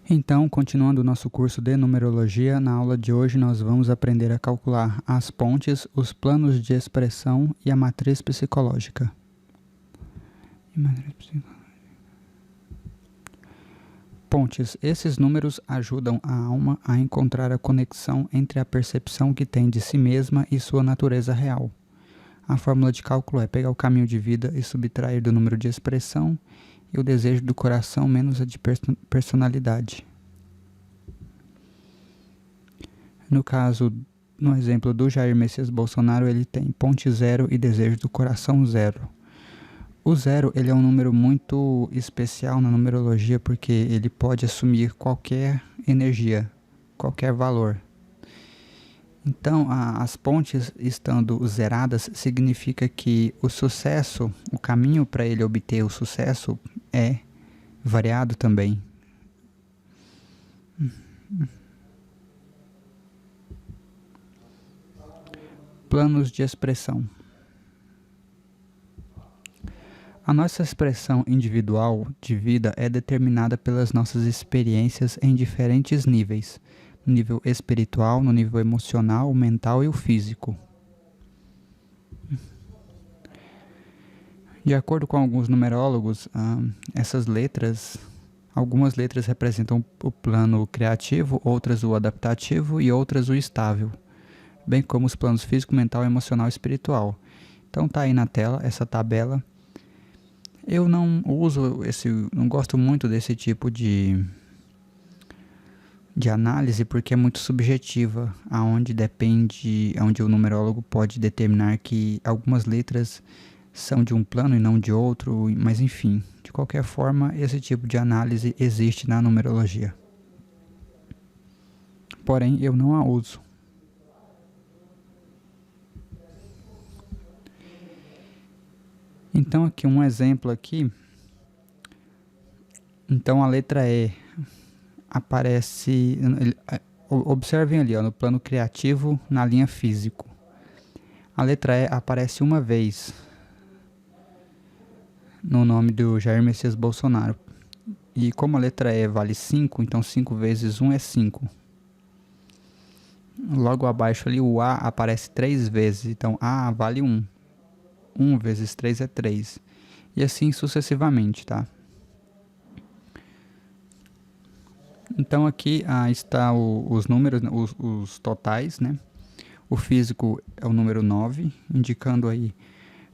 Então, continuando o nosso curso de numerologia, na aula de hoje nós vamos aprender a calcular as pontes, os planos de expressão e a matriz psicológica. Pontes. Esses números ajudam a alma a encontrar a conexão entre a percepção que tem de si mesma e sua natureza real. A fórmula de cálculo é pegar o caminho de vida e subtrair do número de expressão e o desejo do coração menos a de personalidade. No caso, no exemplo do Jair Messias Bolsonaro, ele tem ponte 0 e desejo do coração 0. O 0 ele é um número muito especial na numerologia porque ele pode assumir qualquer energia, qualquer valor. Então, as pontes estando zeradas significa que o sucesso, o caminho para ele obter o sucesso é variado também. Planos de expressão. A nossa expressão individual de vida é determinada pelas nossas experiências em diferentes níveis. No nível espiritual, no nível emocional, mental e o físico. De acordo com alguns numerólogos, essas letras, algumas letras representam o plano criativo, outras o adaptativo e outras o estável, bem como os planos físico, mental, emocional e espiritual. Então tá aí na tela essa tabela. Eu não gosto muito desse tipo de análise porque é muito subjetiva, onde o numerólogo pode determinar que algumas letras são de um plano e não de outro, mas enfim, de qualquer forma, esse tipo de análise existe na numerologia. Porém, eu não a uso. Então aqui um exemplo aqui. Então a letra E aparece, observem ali, no plano criativo, na linha físico. A letra E aparece uma vez no nome do Jair Messias Bolsonaro. E como a letra E vale 5, então 5 vezes 1 é 5. Logo abaixo ali o A aparece 3 vezes, então A vale 1. 1 vezes 3 é 3. E assim sucessivamente, tá? Então aqui está os números, os totais, né? O físico é o número 9, indicando aí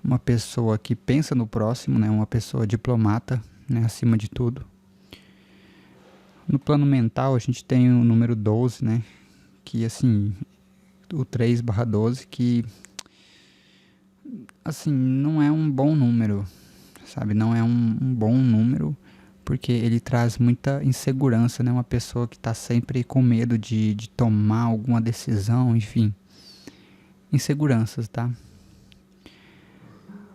uma pessoa que pensa no próximo, né? Uma pessoa diplomata, né? Acima de tudo. No plano mental a gente tem o número 12, né? Que assim, o 3/12, que assim, não é um bom número, sabe? Não é um bom número, porque ele traz muita insegurança, né? Uma pessoa que está sempre com medo de tomar alguma decisão, enfim. Inseguranças, tá?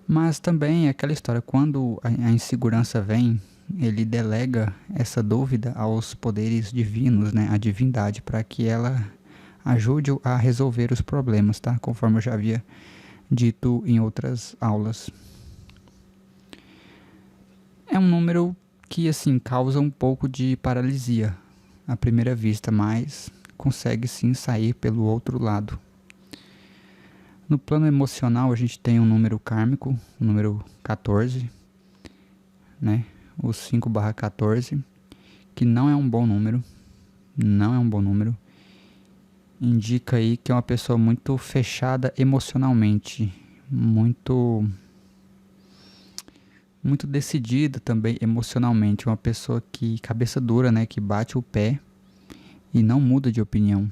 Mas também é aquela história, quando a insegurança vem, ele delega essa dúvida aos poderes divinos, né? A divindade, para que ela ajude a resolver os problemas, tá? Conforme eu já havia dito em outras aulas. É um número que, assim, causa um pouco de paralisia à primeira vista, mas consegue sim sair pelo outro lado. No plano emocional, a gente tem um número kármico, o número 14, né? O 5/14, que não é um bom número. Não é um bom número. Indica aí que é uma pessoa muito fechada emocionalmente, muito decidida também emocionalmente, uma pessoa que cabeça dura, né, que bate o pé e não muda de opinião.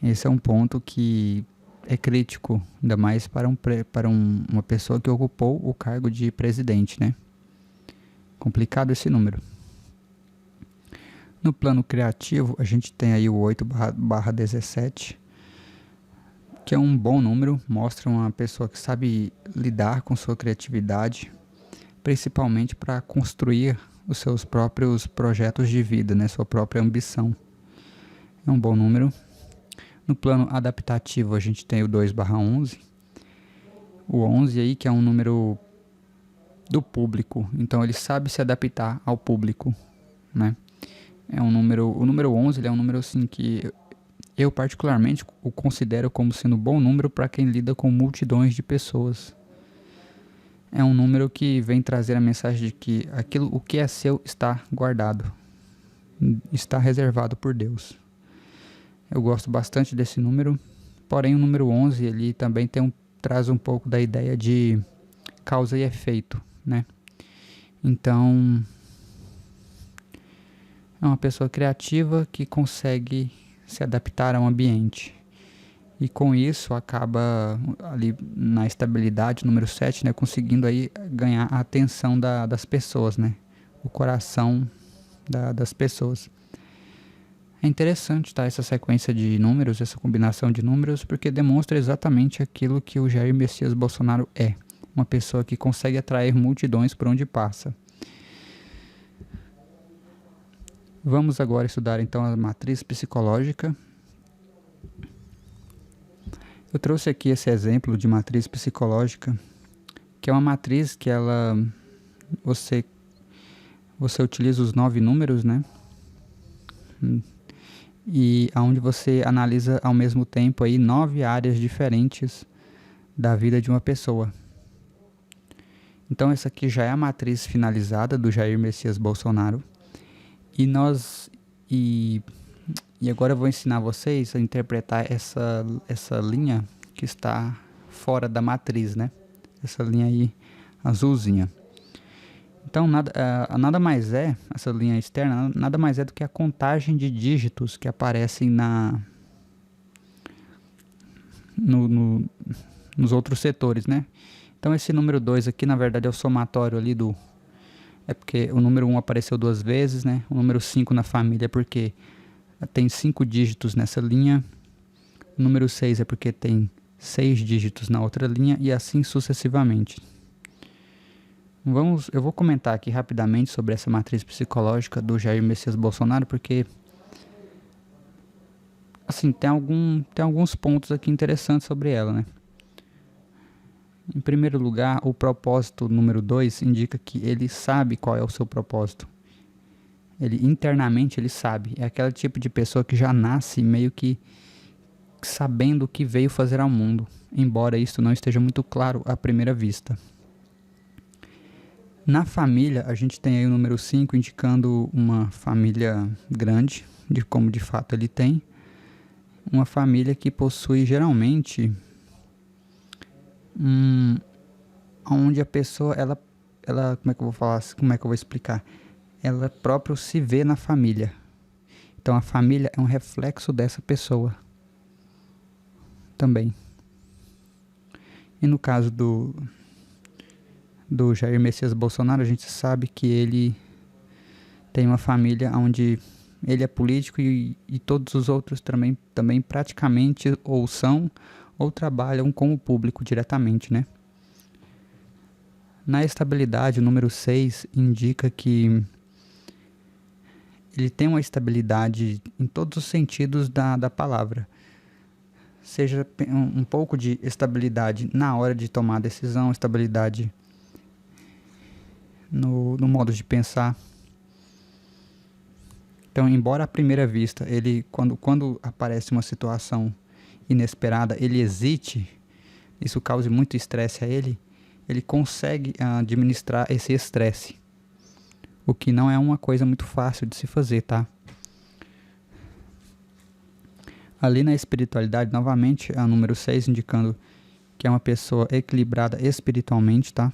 Esse é um ponto que é crítico, ainda mais para uma pessoa que ocupou o cargo de presidente, né? Complicado esse número. No plano criativo, a gente tem aí o 8/17, que é um bom número, mostra uma pessoa que sabe lidar com sua criatividade, principalmente para construir os seus próprios projetos de vida, né? Sua própria ambição. É um bom número. No plano adaptativo, a gente tem o 2/11. O 11 aí, que é um número do público. Então, ele sabe se adaptar ao público, né? É um número, o número 11 ele é um número assim que eu particularmente o considero como sendo um bom número para quem lida com multidões de pessoas. É um número que vem trazer a mensagem de que aquilo o que é seu está guardado, está reservado por Deus. Eu gosto bastante desse número, porém o número 11 ele também traz um pouco da ideia de causa e efeito, né? Então, é uma pessoa criativa que consegue se adaptar a um ambiente. E com isso acaba ali na estabilidade, número 7, né, conseguindo aí ganhar a atenção das pessoas, né? O coração das pessoas. É interessante, tá, essa sequência de números, essa combinação de números, porque demonstra exatamente aquilo que o Jair Messias Bolsonaro é. Uma pessoa que consegue atrair multidões por onde passa. Vamos agora estudar então a matriz psicológica. Eu trouxe aqui esse exemplo de matriz psicológica, que é uma matriz que você utiliza os 9 números, né? E onde você analisa ao mesmo tempo aí 9 áreas diferentes da vida de uma pessoa. Então essa aqui já é a matriz finalizada do Jair Messias Bolsonaro. E agora eu vou ensinar vocês a interpretar essa linha que está fora da matriz, né? Essa linha aí azulzinha. Então nada mais é, essa linha externa, nada mais é do que a contagem de dígitos que aparecem nos outros setores, né? Então esse número 2 aqui, na verdade, é o somatório ali é porque o número 1 apareceu 2 vezes, né? O número 5 na família é porque tem 5 dígitos nessa linha. O número 6 é porque tem 6 dígitos na outra linha e assim sucessivamente. Eu vou comentar aqui rapidamente sobre essa matriz psicológica do Jair Messias Bolsonaro, porque assim, tem alguns pontos aqui interessantes sobre ela, né? Em primeiro lugar, o propósito número 2 indica que ele sabe qual é o seu propósito. Internamente ele sabe. É aquele tipo de pessoa que já nasce meio que sabendo o que veio fazer ao mundo, embora isso não esteja muito claro à primeira vista. Na família, a gente tem aí o número 5 indicando uma família grande, como de fato ele tem. Uma família que possui geralmente onde a pessoa, ela, como é que eu vou falar, como é que eu vou explicar? Ela própria se vê na família. Então a família é um reflexo dessa pessoa também. E no caso do Jair Messias Bolsonaro, a gente sabe que ele tem uma família onde ele é político e todos os outros também praticamente ou são ou trabalham com o público diretamente, né? Na estabilidade, o número 6 indica que ele tem uma estabilidade em todos os sentidos da palavra. Seja um pouco de estabilidade na hora de tomar a decisão, estabilidade no modo de pensar. Então, embora à primeira vista, ele, quando aparece uma situação inesperada, ele hesite, isso cause muito estresse a ele consegue administrar esse estresse, o que não é uma coisa muito fácil de se fazer, tá? Ali na espiritualidade, novamente, a número 6 indicando que é uma pessoa equilibrada espiritualmente, tá?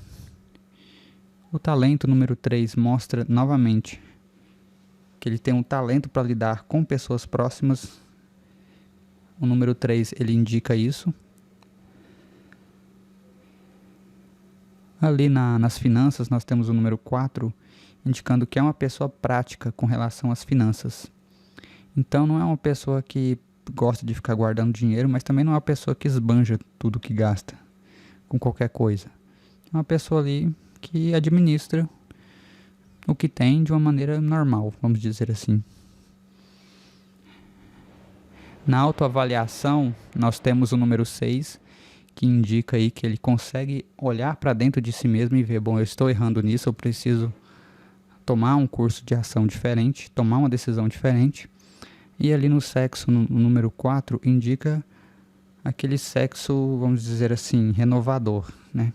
O talento, número 3, mostra novamente que ele tem um talento para lidar com pessoas próximas. O número 3, ele indica isso. Ali nas finanças, nós temos o número 4, indicando que é uma pessoa prática com relação às finanças. Então, não é uma pessoa que gosta de ficar guardando dinheiro, mas também não é uma pessoa que esbanja tudo que gasta com qualquer coisa. É uma pessoa ali que administra o que tem de uma maneira normal, vamos dizer assim. Na autoavaliação, nós temos o número 6, que indica aí que ele consegue olhar para dentro de si mesmo e ver, bom, eu estou errando nisso, eu preciso tomar um curso de ação diferente, tomar uma decisão diferente. E ali no sexo, no número 4, indica aquele sexo, vamos dizer assim, renovador, né?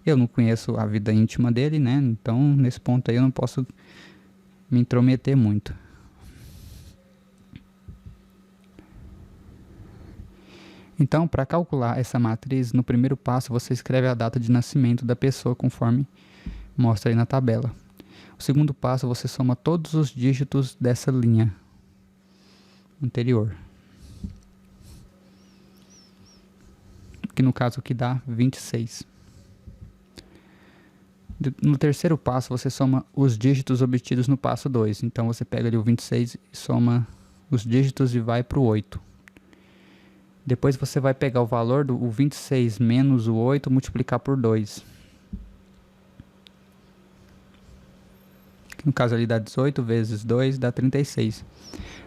Eu não conheço a vida íntima dele, né? Então, nesse ponto aí eu não posso me intrometer muito. Então, para calcular essa matriz, no primeiro passo você escreve a data de nascimento da pessoa conforme mostra aí na tabela. O segundo passo, você soma todos os dígitos dessa linha anterior, que no caso aqui dá 26. No terceiro passo, você soma os dígitos obtidos no passo 2. Então você pega ali o 26 e soma os dígitos e vai para o 8. Depois você vai pegar o valor do 26 menos o 8 e multiplicar por 2. No caso ali dá 18 vezes 2 dá 36.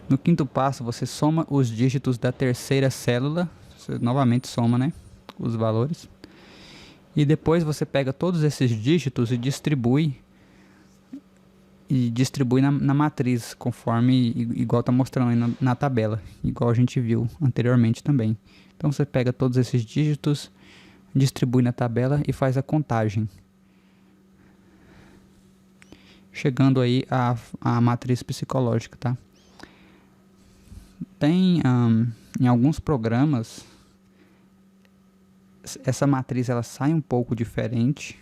No quinto passo você soma os dígitos da terceira célula. Você novamente soma, né, os valores. E depois você pega todos esses dígitos e distribui na matriz, conforme, igual está mostrando aí na tabela, igual a gente viu anteriormente também. Então você pega todos esses dígitos, distribui na tabela e faz a contagem, chegando aí a matriz psicológica, tá? Tem em alguns programas essa matriz ela sai um pouco diferente.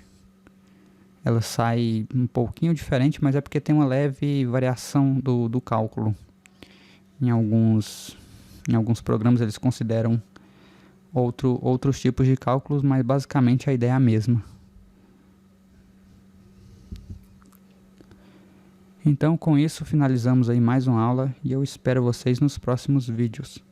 Ela sai um pouquinho diferente, mas é porque tem uma leve variação do cálculo. Em alguns programas eles consideram outros tipos de cálculos, mas basicamente a ideia é a mesma. Então com isso finalizamos aí mais uma aula e eu espero vocês nos próximos vídeos.